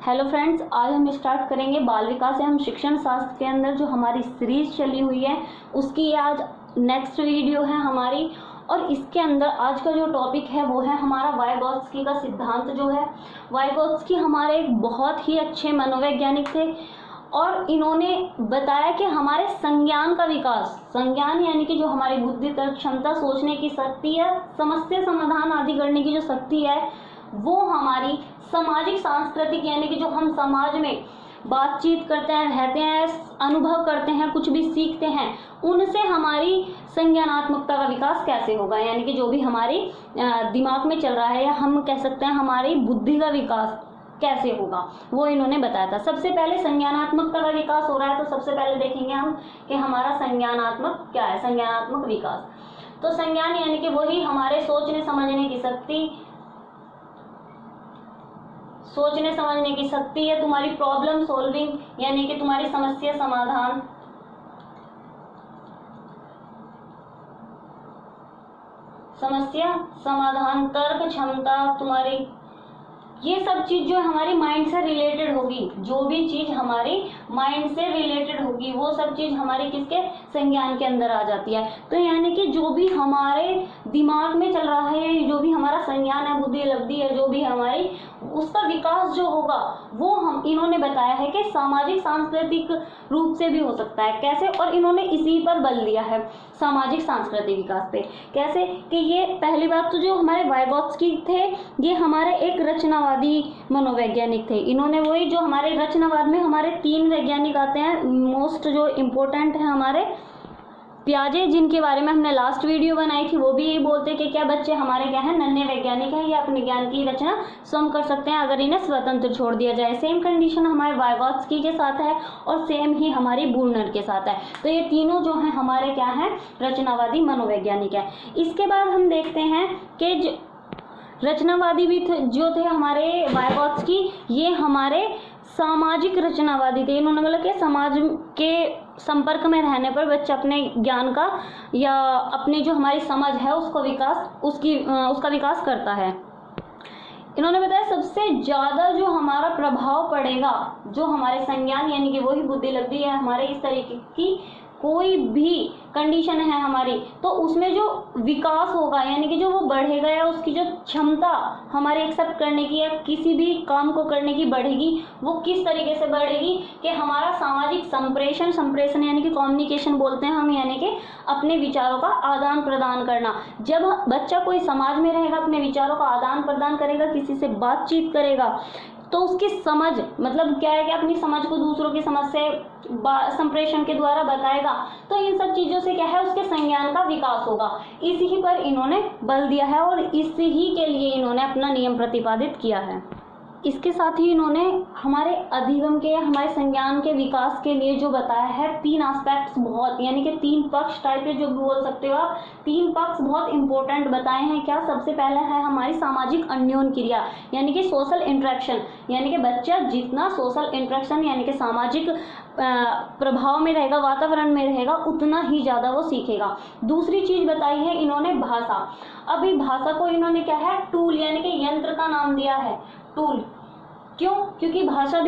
Hello friends, आज हम start करेंगे बाल विकास एवं शिक्षण शास्त्र के अंदर जो हमारी सीरीज चली हुई है उसकी आज नेक्स्ट वीडियो है हमारी। और इसके अंदर आज का जो टॉपिक है वो है हमारा वाइगोत्स्की का सिद्धांत। जो है वाइगोत्स्की हमारे एक बहुत ही अच्छे मनोवैज्ञानिक थे और इन्होंने बताया कि हमारे संज्ञान का विकास, संज्ञान यानी कि जो हमारी बुद्धि तर्क क्षमता, सोचने की शक्ति है, समस्या समाधान आदि करने की जो शक्ति है वो हमारी सामाजिक सांस्कृतिक यानी कि जो हम समाज में बातचीत करते हैं, रहते हैं, अनुभव करते हैं, कुछ भी सीखते हैं, उनसे हमारी संज्ञानात्मकता का विकास कैसे होगा, यानी कि जो भी हमारी दिमाग में चल रहा है या हम कह सकते हैं हमारी बुद्धि का विकास कैसे होगा वो इन्होंने बताया था। सबसे पहले संज्ञानात्मकता का विकास हो रहा है तो सबसे पहले देखेंगे हम कि हमारा संज्ञानात्मक क्या है। संज्ञानात्मक विकास, तो संज्ञान यानी कि वही हमारे सोचने समझने की शक्ति है, तुम्हारी प्रॉब्लम सॉल्विंग यानी कि तुम्हारी समस्या समाधान, तर्क क्षमता तुम्हारी, ये सब चीज जो हमारी माइंड से रिलेटेड होगी, जो भी चीज हमारी माइंड से रिलेटेड होगी वो सब चीज हमारे किसके संज्ञान के अंदर आ जाती है। तो यानी कि जो भी हमारे दिमाग में चल रहा है, जो भी हमारा संज्ञान है, बुद्धि लब्धि है, जो भी हमारी, उसका विकास जो होगा वो हम इन्होंने बताया है कि सामाजिक सांस्कृतिक रूप से भी हो सकता है। कैसे? और इन्होंने इसी पर बल दिया है, सामाजिक सांस्कृतिक विकास पे। कैसे कि ये पहली बात तो जो हमारे वाइगोत्स्की थे ये हमारे एक रचनावादी मनोवैज्ञानिक थे। इन्होंने वही जो हमारे रचनावाद में हमारे 3 वैज्ञानिक आते हैं, मोस्ट जो इम्पोर्टेंट है हमारे पियाजे, जिनके बारे में हमने लास्ट वीडियो बनाई थी, वो भी यही बोलते कि क्या बच्चे हमारे क्या है, नन्हे वैज्ञानिक हैं, ये अपने ज्ञान की रचना स्वयं कर सकते हैं अगर इन्हें स्वतंत्र छोड़ दिया जाए। सेम कंडीशन हमारे वाइगोत्स्की के साथ है और सेम ही हमारी बूर्नर के साथ है। तो ये तीनों जो हैं हमारे क्या हैं, रचनावादी मनोवैज्ञानिक है। इसके बाद हम देखते हैं कि रचनावादी भी जो थे हमारे वाइगोत्स्की, ये हमारे सामाजिक रचनावादी थे। इन्होंने बोला कि समाज के संपर्क में रहने पर बच्चा अपने ज्ञान का या अपनी जो हमारी समझ है उसका विकास करता है। इन्होंने बताया सबसे ज़्यादा जो हमारा प्रभाव पड़ेगा, जो हमारे संज्ञान यानी कि वही बुद्धि लब्धि है, हमारे इस तरीके की कोई भी कंडीशन है हमारी, तो उसमें जो विकास होगा यानी कि जो वो बढ़ेगा या उसकी जो क्षमता हमारे एक्सेप्ट करने की या किसी भी काम को करने की बढ़ेगी, वो किस तरीके से बढ़ेगी कि हमारा सामाजिक संप्रेषण यानी कि कम्युनिकेशन बोलते हैं हम, यानी कि अपने विचारों का आदान प्रदान करना। जब बच्चा कोई समाज में रहेगा, अपने विचारों का आदान प्रदान करेगा, किसी से बातचीत करेगा, तो उसकी समझ मतलब क्या है कि अपनी समझ को दूसरों की समझ से संप्रेषण के द्वारा बताएगा, तो इन सब चीज़ों से क्या है, उसके संज्ञान का विकास होगा। इसी पर इन्होंने बल दिया है और इसी के लिए इन्होंने अपना नियम प्रतिपादित किया है। इसके साथ ही इन्होंने हमारे अधिगम के, हमारे संज्ञान के विकास के लिए जो बताया है 3 एस्पेक्ट्स बहुत, यानी कि 3 पक्ष टाइप के जो भी बोल सकते हो आप, 3 पक्ष बहुत इंपॉर्टेंट बताए हैं। क्या? सबसे पहला है हमारी सामाजिक अन्योन क्रिया यानी कि सोशल इंटरेक्शन, यानी कि बच्चा जितना सोशल इंटरेक्शन यानी कि सामाजिक प्रभाव में रहेगा, वातावरण में रहेगा, उतना ही ज़्यादा वो सीखेगा। दूसरी चीज़ बताई है इन्होंने भाषा। अभी भाषा को इन्होंने क्या है, टूल यानी कि यंत्र का नाम दिया है, टूल। क्यों? क्योंकि भाषा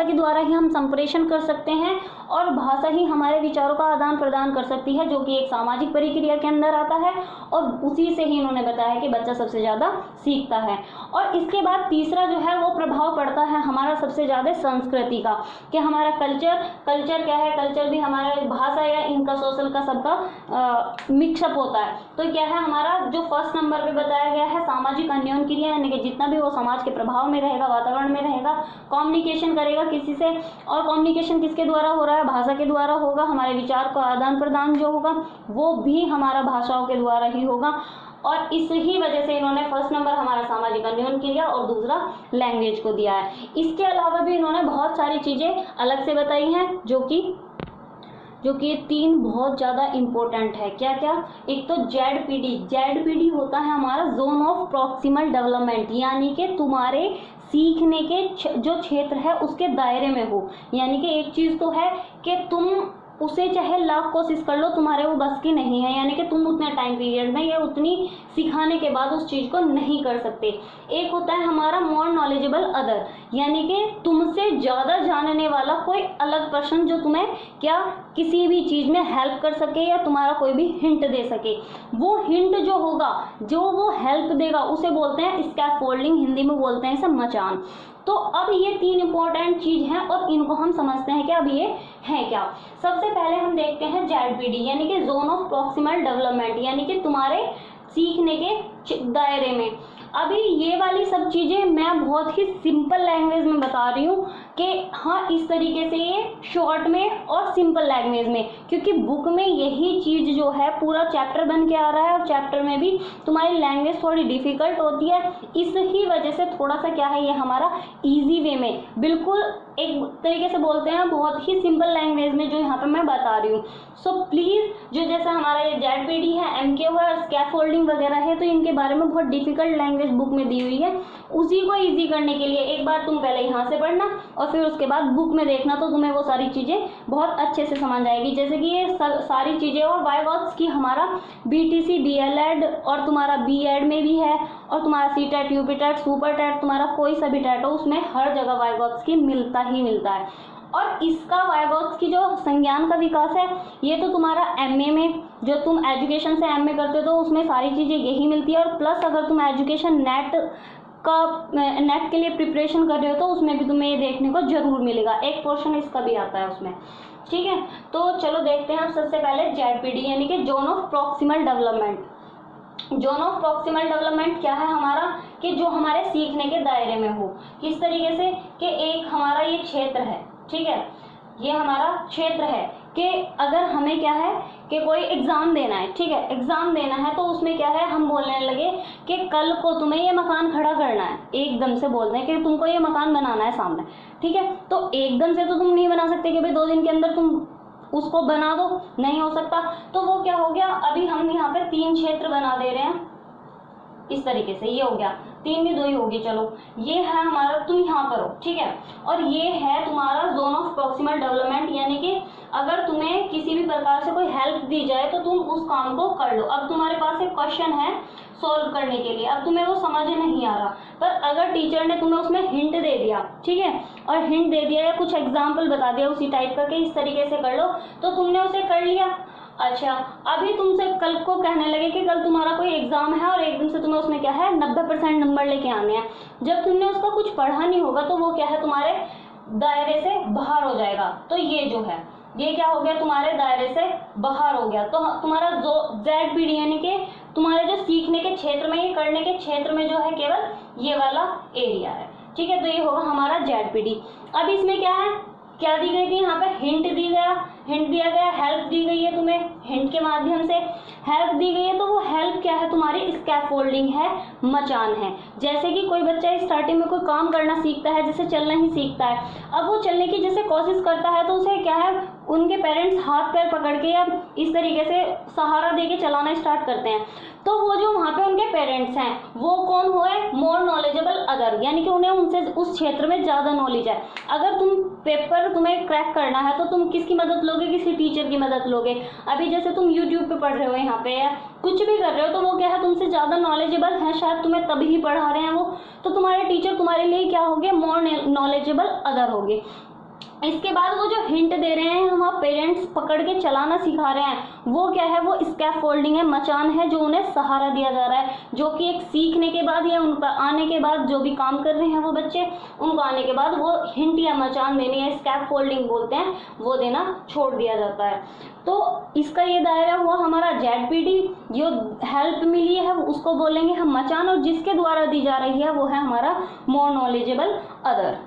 के द्वारा ही हम संप्रेषण कर सकते हैं और भाषा ही हमारे विचारों का आदान प्रदान कर सकती है, जो कि एक सामाजिक प्रक्रिया के अंदर आता है और उसी से ही इन्होंने बताया कि बच्चा सबसे ज़्यादा सीखता है। और इसके बाद तीसरा जो है वो प्रभाव पड़ता है हमारा सबसे ज़्यादा संस्कृति का, कि हमारा कल्चर क्या है, कल्चर भी हमारा भाषा या इनका सोशल का सबका मिक्सअप होता है। तो क्या है हमारा जो फर्स्ट नंबर पे बताया गया है सामाजिक अन्योन क्रिया, यानी कि जितना भी वो समाज के प्रभाव में रहेगा, वातावरण में रहेगा, कम्युनिकेशन करेगा किसी से, और कम्युनिकेशन किसके द्वारा हो रहा है, भाषा के द्वारा होगा। हमारे विचार का आदान प्रदान जो होगा वो भी हमारा भाषाओं के द्वारा ही होगा। और इस ही वजह से इन्होंने फर्स्ट नंबर हमारा सामाजिक अन्योन क्रिया और दूसरा लैंग्वेज को दिया है। इसके अलावा भी इन्होंने बहुत सारी चीज़ें अलग से बताई हैं जो कि ये 3 बहुत ज़्यादा इम्पोर्टेंट है। क्या क्या? एक तो जेडपीडी होता है हमारा जोन ऑफ प्रॉक्सिमल डेवलपमेंट, यानी कि तुम्हारे सीखने के जो क्षेत्र है उसके दायरे में हो। यानी कि एक चीज़ तो है कि तुम उसे चाहे लाख कोशिश कर लो, तुम्हारे वो बस की नहीं है, यानी कि तुम उतने टाइम पीरियड में या उतनी सिखाने के बाद उस चीज को नहीं कर सकते। एक होता है हमारा मोर नॉलेजेबल अदर, यानी कि तुमसे ज्यादा जानने वाला कोई अलग पर्सन जो तुम्हें क्या किसी भी चीज में हेल्प कर सके या तुम्हारा कोई भी हिंट दे सके। वो हिंट जो होगा, जो वो हेल्प देगा, उसे बोलते हैं स्कैफोल्डिंग, हिंदी में बोलते हैं इसे मचान। तो अब ये 3 इंपॉर्टेंट चीज हैं और इनको हम समझते हैं कि अब ये है क्या। सबसे पहले हम देखते हैं ZPD यानी कि जोन ऑफ प्रॉक्सिमल डेवलपमेंट, यानी कि तुम्हारे सीखने के दायरे में। अभी ये वाली सब चीजें मैं बहुत ही सिंपल लैंग्वेज में बता रही हूँ कि हाँ इस तरीके से ये शॉर्ट में और सिंपल लैंग्वेज में, क्योंकि बुक में यही चीज जो है पूरा चैप्टर बन के आ रहा है और चैप्टर में भी तुम्हारी लैंग्वेज थोड़ी डिफिकल्ट होती है। इस ही वजह से थोड़ा सा क्या है ये हमारा इजी वे में, बिल्कुल एक तरीके से बोलते हैं बहुत ही सिंपल लैंग्वेज में जो यहाँ पे मैं बता रही हूँ। सो प्लीज जो जैसा हमारा ये ZPD है, MKO है और स्कैफोल्डिंग वगैरह है, तो इनके बारे में बहुत डिफिकल्ट लैंग्वेज बुक में दी हुई है। उसी को इजी करने के लिए एक बार तुम पहले यहाँ से पढ़ना और फिर उसके बाद बुक में देखना, तो तुम्हें वो सारी चीजें बहुत अच्छे से समझ आएगी। जैसे कि ये सारी चीजें और वाइवॉट्स की हमारा BTC BLED और तुम्हारा B.Ed में भी है, और तुम्हारा CTET UPTET सुपर टेट तुम्हारा कोई सा भी टेट हो उसमें हर जगह वाइवॉट्स की मिलता ही मिलता है। और इसका वाइवॉट्स की जो संज्ञान का विकास है ये तो तुम्हारा MA में, जो तुम एजुकेशन से MA करते हो तो उसमें सारी चीजें यही मिलती है। और प्लस अगर तुम एजुकेशन नेट के लिए प्रिपरेशन कर रहे हो तो उसमें भी तुम्हें ये देखने को जरूर मिलेगा, एक पोर्शन इसका भी आता है उसमें। ठीक है, तो चलो देखते हैं हम सबसे पहले ZPD यानी कि zone of proximal development. Zone of proximal development क्या है हमारा, कि जो हमारे सीखने के दायरे में हो। किस तरीके से कि एक हमारा ये क्षेत्र है, ठीक है, ये हमारा क्षेत्र है कि अगर हमें क्या है कि कोई एग्जाम देना है, ठीक है, एग्जाम देना है तो उसमें क्या है हम बोलने लगे कि कल को तुम्हें ये मकान खड़ा करना है, एकदम से बोल दें कि तुमको ये मकान बनाना है सामने, ठीक है। तो एकदम से तो तुम नहीं बना सकते कि भाई 2 दिन के अंदर तुम उसको बना दो, नहीं हो सकता। तो वो क्या हो गया, अभी हम यहाँ पे 3 क्षेत्र बना दे रहे हैं इस तरीके से, ये हो गया 3 भी 2 ही होगी, चलो ये है हमारा, तुम यहाँ पर हो, ठीक है। और ये है तुम्हारा जोन ऑफ प्रॉक्सिमल डेवलपमेंट, यानी कि अगर तुम्हें किसी भी प्रकार से कोई हेल्प दी जाए तो तुम उस काम को कर लो। अब तुम्हारे पास एक क्वेश्चन है सॉल्व करने के लिए, अब तुम्हें वो समझ नहीं आ रहा, पर अगर टीचर ने तुम्हें उसमें हिंट दे दिया, ठीक है, और हिंट दे दिया या कुछ एग्जाम्पल बता दिया उसी टाइप का कि इस तरीके से कर लो, तो तुमने उसे कर लिया। अच्छा, अभी तुमसे कल को कहने लगे कि कल तुम्हारा कोई एग्जाम है और एकदम से तुम्हें उसमें क्या है 90% नंबर लेके आने हैं, जब तुमने उसका कुछ पढ़ा नहीं होगा तो वो क्या है तुम्हारे दायरे से बाहर हो जाएगा। तो ये जो है ये क्या हो गया, तुम्हारे दायरे से बाहर हो गया। तो तुम्हारा जो ZPD यानी कि तुम्हारे जो सीखने के क्षेत्र में, ये करने के क्षेत्र में जो है केवल ये वाला एरिया है, ठीक है। तो ये होगा हमारा ZPD। अब इसमें क्या है, क्या दी गई थी यहाँ पे, हिंट दिया गया, हेल्प दी गई है तुम्हें, हिंट के माध्यम से हेल्प दी गई है। तो वो हेल्प क्या है तुम्हारी स्कैफोल्डिंग है, मचान है। जैसे कि कोई बच्चा स्टार्टिंग में कोई काम करना सीखता है, जैसे चलना ही सीखता है, अब वो चलने की जैसे कोशिश करता है तो उसे क्या है उनके पेरेंट्स हाथ पैर पकड़ के या इस तरीके से सहारा दे के चलाना स्टार्ट करते हैं। तो वो जो वहाँ पे उनके पेरेंट्स हैं वो कौन हुए, मोर नॉलेजेबल अदर, यानी कि उन्हें उनसे उस क्षेत्र में ज़्यादा नॉलेज है। अगर तुम्हें क्रैक करना है तो तुम किसकी मदद लोगे, किसी टीचर की मदद लोगे। अभी जैसे तुम YouTube पे पढ़ रहे हो, यहाँ पे या कुछ भी कर रहे हो, तो वो क्या है तुमसे ज़्यादा नॉलेजेबल है, शायद तुम्हें तभी ही पढ़ा रहे हैं वो, तो तुम्हारे टीचर तुम्हारे लिए क्या होंगे, मोर नॉलेजेबल अदर होंगे। इसके बाद वो जो हिंट दे रहे हैं, वहाँ पेरेंट्स पकड़ के चलाना सिखा रहे हैं, वो क्या है, वो स्कैफोल्डिंग है, मचान है, जो उन्हें सहारा दिया जा रहा है, जो कि एक सीखने के बाद या उन पर आने के बाद जो भी काम कर रहे हैं वो बच्चे, उनको आने के बाद वो हिंट या मचान देनी है, स्कैफोल्डिंग बोलते हैं, वो देना छोड़ दिया जाता है। तो इसका ये दायरा हुआ हमारा ZPD। जो हेल्प मिली है उसको बोलेंगे हम मचान, और जिसके द्वारा दी जा रही है वो है हमारा मोर नॉलेजेबल अदर,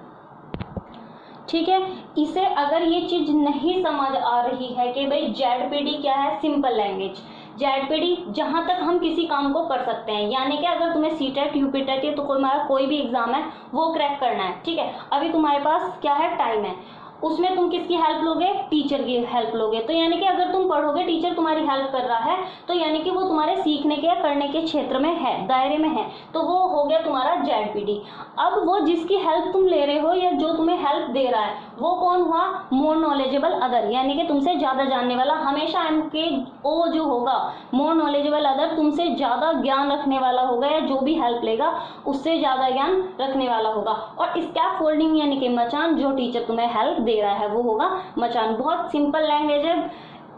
ठीक है। इसे अगर ये चीज नहीं समझ आ रही है कि भाई ZPD क्या है, सिंपल लैंग्वेज, ZPD जहां तक हम किसी काम को कर सकते हैं, यानी कि अगर तुम्हें CTET UPTET या तो तुम्हारा कोई भी एग्जाम है वो क्रैक करना है, ठीक है, अभी तुम्हारे पास क्या है, टाइम है, उसमें तुम किसकी हेल्प लोगे? टीचर की हेल्प लोगे। तो यानी कि अगर तुम पढ़ोगे, टीचर तुम्हारी हेल्प कर रहा है, तो यानी कि वो तुम्हारे सीखने के या करने के क्षेत्र में है, दायरे में है, तो वो हो गया तुम्हारा ZPD। अब वो जिसकी हेल्प तुम ले रहे हो या जो तुम्हें हेल्प दे रहा है वो कौन हुआ? मोर नॉलेजेबल अदर, यानी कि तुमसे ज्यादा जानने वाला। हमेशा MKO जो होगा, मोर नॉलेजेबल अदर, तुमसे ज्यादा ज्ञान रखने वाला होगा, या जो भी हेल्प लेगा उससे ज्यादा ज्ञान रखने वाला होगा। और स्कैफोल्डिंग यानी कि मचान, जो टीचर तुम्हें हेल्प दे रहा है वो होगा मचान। बहुत सिंपल लैंग्वेज है,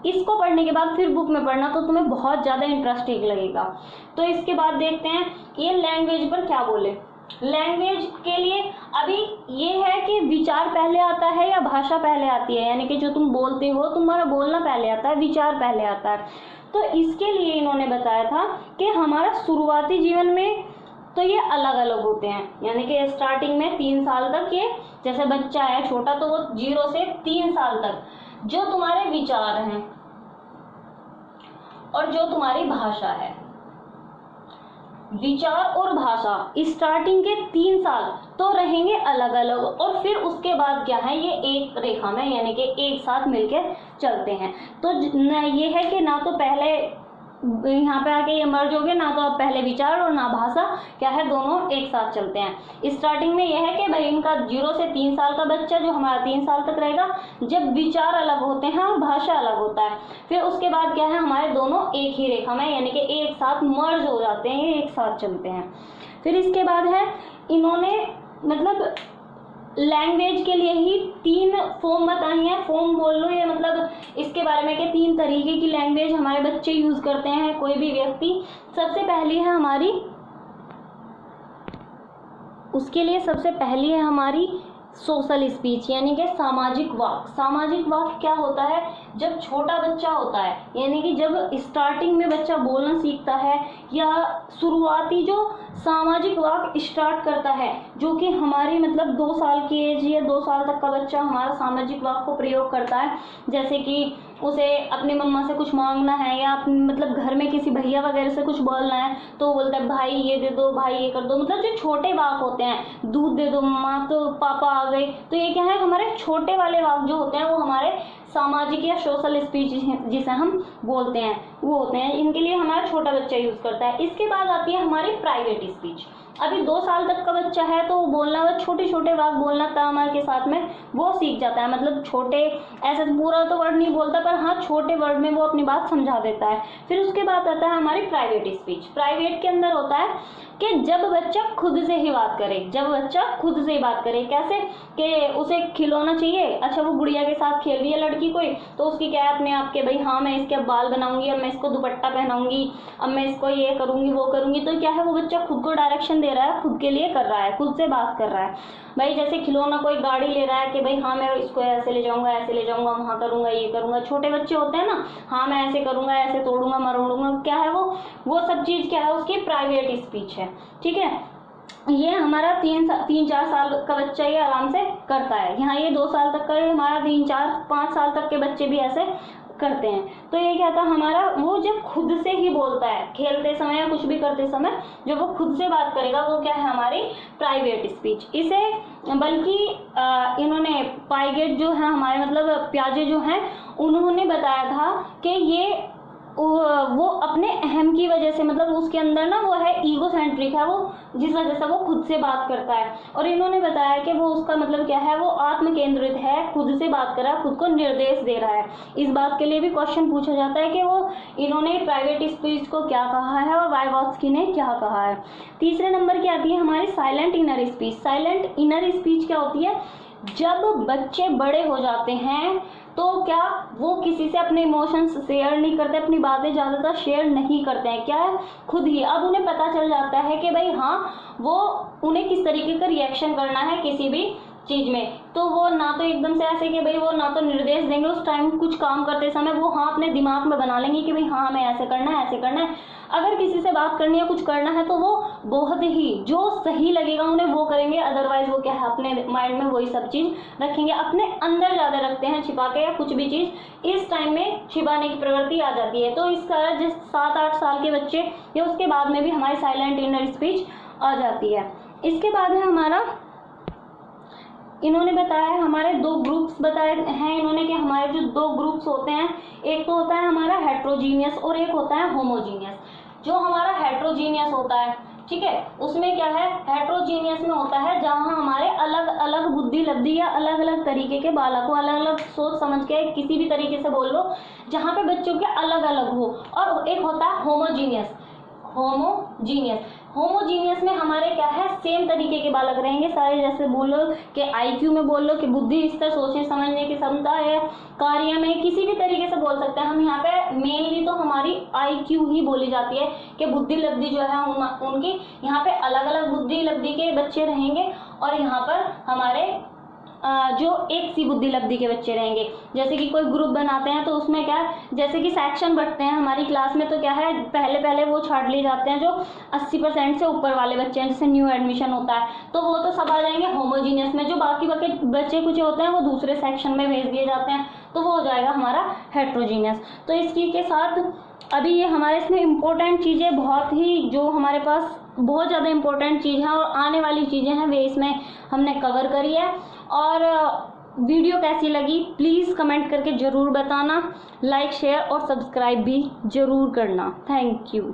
इसको पढ़ने के बाद फिर बुक में पढ़ना तो तुम्हें बहुत ज्यादा इंटरेस्टिंग लगेगा। तो इसके बाद देखते हैं ये लैंग्वेज पर क्या बोले। लैंग्वेज के लिए अभी ये है कि विचार पहले आता है या भाषा पहले आती है, यानी कि जो तुम बोलते हो तुम्हारा बोलना पहले आता है, विचार पहले आता है। तो इसके लिए इन्होंने बताया था कि हमारा शुरुआती जीवन में तो ये अलग अलग होते हैं, यानी कि स्टार्टिंग में 3 साल तक, ये जैसे बच्चा है छोटा तो वो 0 से 3 साल तक जो तुम्हारे विचार हैं और जो तुम्हारी भाषा है, विचार और भाषा स्टार्टिंग के 3 साल तो रहेंगे अलग अलग, और फिर उसके बाद क्या है, ये एक रेखा में यानी कि एक साथ मिलके चलते हैं। तो ये है कि ना तो पहले यहाँ पे आके ये मर्ज हो गए, ना तो अब पहले विचार और ना भाषा क्या है, दोनों एक साथ चलते हैं। स्टार्टिंग में यह है कि भाई इनका 0 से 3 साल का बच्चा जो हमारा 3 साल तक रहेगा, जब विचार अलग होते हैं और भाषा अलग होता है, फिर उसके बाद क्या है, हमारे दोनों एक ही रेखा में यानी कि एक साथ मर्ज हो जाते हैं, ये एक साथ चलते हैं। फिर इसके बाद है इन्होंने मतलब लैंग्वेज के लिए ही 3 फॉर्म बताई हैं। फॉर्म बोल लो ये मतलब इसके बारे में कि 3 तरीके की लैंग्वेज हमारे बच्चे यूज करते हैं, कोई भी व्यक्ति। सबसे पहली है हमारी, उसके लिए सबसे पहली है हमारी सोशल स्पीच यानी कि सामाजिक वाक्। सामाजिक वाक् क्या होता है, जब छोटा बच्चा होता है यानी कि जब स्टार्टिंग में बच्चा बोलना सीखता है या शुरुआती जो सामाजिक वाक् स्टार्ट करता है, जो कि हमारी मतलब 2 साल की एज या 2 साल तक का बच्चा हमारा सामाजिक वाक् को प्रयोग करता है। जैसे कि उसे अपनी मम्मा से कुछ मांगना है या मतलब घर में किसी भैया वगैरह से कुछ बोलना है तो बोलता है भाई ये दे दो, भाई ये कर दो, मतलब जो छोटे वाक्य होते हैं, दूध दे दो मम्मा तो पापा आ गए, तो ये क्या है, हमारे छोटे वाले वाक्य जो होते हैं वो हमारे सामाजिक या सोशल स्पीच जिसे हम बोलते हैं वो होते हैं। इनके लिए हमारा छोटा बच्चा यूज करता है। इसके बाद आती है हमारी प्राइवेट स्पीच। अभी 2 साल तक का बच्चा है तो वो बोलना, वो छोटे छोटे वाक्य बोलना तामार के साथ में वो सीख जाता है, मतलब छोटे ऐसे पूरा तो वर्ड नहीं बोलता पर हाँ छोटे वर्ड में वो अपनी बात समझा देता है। फिर उसके बाद आता है हमारी प्राइवेट स्पीच। प्राइवेट के अंदर होता है कि जब बच्चा खुद से ही बात करे, जब बच्चा खुद से ही बात करे, कैसे कि उसे खिलौना चाहिए, अच्छा वो गुड़िया के साथ खेल रही है लड़की कोई, तो उसकी क्या है अपने आप के भाई हाँ मैं इसके बाल बनाऊंगी, अब मैं इसको दुपट्टा पहनाऊंगी, अब मैं इसको ये करूंगी वो करूंगी, तो क्या है वो बच्चा खुद को डायरेक्शन दे रहा है, खुद के लिए कर रहा है, खुद से बात कर रहा है। भाई जैसे खिलौना कोई गाड़ी ले रहा है कि भाई हाँ मैं इसको ऐसे ले जाऊंगा, ऐसे ले जाऊंगा, वहाँ करूंगा, ये करूंगा, छोटे बच्चे होते हैं ना, हाँ मैं ऐसे करूंगा, ऐसे तोड़ूंगा मरोड़ूंगा, क्या है वो सब चीज क्या है उसकी प्राइवेट स्पीच है। ठीक है, ये हमारा 3-4 साल का बच्चा ये आराम से करता है। यहाँ ये 2 साल तक का है, हमारा 3-4-5 साल तक के बच्चे भी ऐसे करते हैं। तो ये क्या था हमारा, वो जब खुद से ही बोलता है खेलते समय या कुछ भी करते समय, जब वो खुद से बात करेगा वो क्या है हमारी प्राइवेट स्पीच। इसे बल्कि इन्होंने पाइगेट जो है हमारे मतलब प्याजे जो हैं उन्होंने बताया था कि ये वो अपने अहम की वजह से मतलब उसके अंदर ना वो है ईगो सेंट्रिक है, वो जिस वजह से वो खुद से बात करता है। और इन्होंने बताया कि वो उसका मतलब क्या है, वो आत्म केंद्रित है, खुद से बात कर रहा है, खुद को निर्देश दे रहा है। इस बात के लिए भी क्वेश्चन पूछा जाता है कि वो इन्होंने प्राइवेट स्पीच को क्या कहा है और वाइगोत्स्की ने क्या कहा है। तीसरे नंबर की आती है हमारी silent inner speech. Silent inner speech क्या होती है, जब बच्चे बड़े हो जाते हैं तो क्या वो किसी से अपने इमोशंस शेयर नहीं करते, अपनी बातें ज़्यादातर शेयर नहीं करते हैं, क्या है खुद ही। अब उन्हें पता चल जाता है कि भाई हाँ वो उन्हें किस तरीके का रिएक्शन करना है किसी भी चीज में, तो वो ना तो एकदम से ऐसे कि भाई वो ना तो निर्देश देंगे उस टाइम कुछ काम करते समय, वो हाँ अपने दिमाग में बना लेंगे कि भाई हाँ हमें ऐसे करना है ऐसे करना है। अगर किसी से बात करनी है कुछ करना है तो वो बहुत ही जो सही लगेगा उन्हें वो करेंगे, अदरवाइज वो क्या है अपने माइंड में वही सब चीज रखेंगे, अपने अंदर ज्यादा रखते हैं छिपा के, या कुछ भी चीज इस टाइम में छिपाने की प्रवृत्ति आ जाती है। तो इस कारण जिस 7-8 साल के बच्चे या उसके बाद में भी हमारी साइलेंट इनर स्पीच आ जाती है। इसके बाद है हमारा इन्होंने बताया है हमारे दो ग्रुप्स बताए हैं इन्होंने कि हमारे जो दो ग्रुप्स होते हैं, एक तो होता है हमारा हेट्रोजीनियस और एक होता है होमोजीनियस। जो हमारा हेट्रोजीनियस होता है, ठीक है, उसमें क्या है, हेट्रोजीनियस में होता है जहां हमारे अलग अलग बुद्धि लब्धि या अलग अलग तरीके के बालकों, अलग अलग सोच समझ के, किसी भी तरीके से बोल लो, जहां पे बच्चों के अलग अलग हो। और एक होता है होमोजीनियस। होमोजीनियस में हमारे क्या है, सेम तरीके के बालक रहेंगे सारे, जैसे बोलो कि आईक्यू में बोल लो कि बुद्धि स्तर, सोचने समझने की क्षमता है, कार्य में, किसी भी तरीके से बोल सकते हैं हम। यहाँ पे मेनली तो हमारी आईक्यू ही बोली जाती है कि बुद्धि लब्धि जो है उनकी यहाँ पे अलग अलग बुद्धि लब्धि के बच्चे रहेंगे, और यहाँ पर हमारे जो एक सी बुद्धि लब्धि के बच्चे रहेंगे। जैसे कि कोई ग्रुप बनाते हैं तो उसमें क्या है, जैसे कि सेक्शन बढ़ते हैं हमारी क्लास में, तो क्या है, पहले वो छाट लिए जाते हैं जो 80% से ऊपर वाले बच्चे हैं, जैसे न्यू एडमिशन होता है, तो वो तो सब आ जाएंगे होमोजीनियस में। जो बाकी बच्चे कुछ होते हैं वो दूसरे सेक्शन में भेज दिए जाते हैं, तो वो हो जाएगा हमारा हेट्रोजीनियस। तो इसी के साथ अभी ये हमारे इसमें इम्पोर्टेंट चीज़ें बहुत ही, जो हमारे पास बहुत ज़्यादा इम्पोर्टेंट चीज़ है और आने वाली चीज़ें हैं, वे इसमें हमने कवर करी है। और वीडियो कैसी लगी प्लीज़ कमेंट करके ज़रूर बताना, लाइक शेयर और सब्सक्राइब भी ज़रूर करना। Thank you.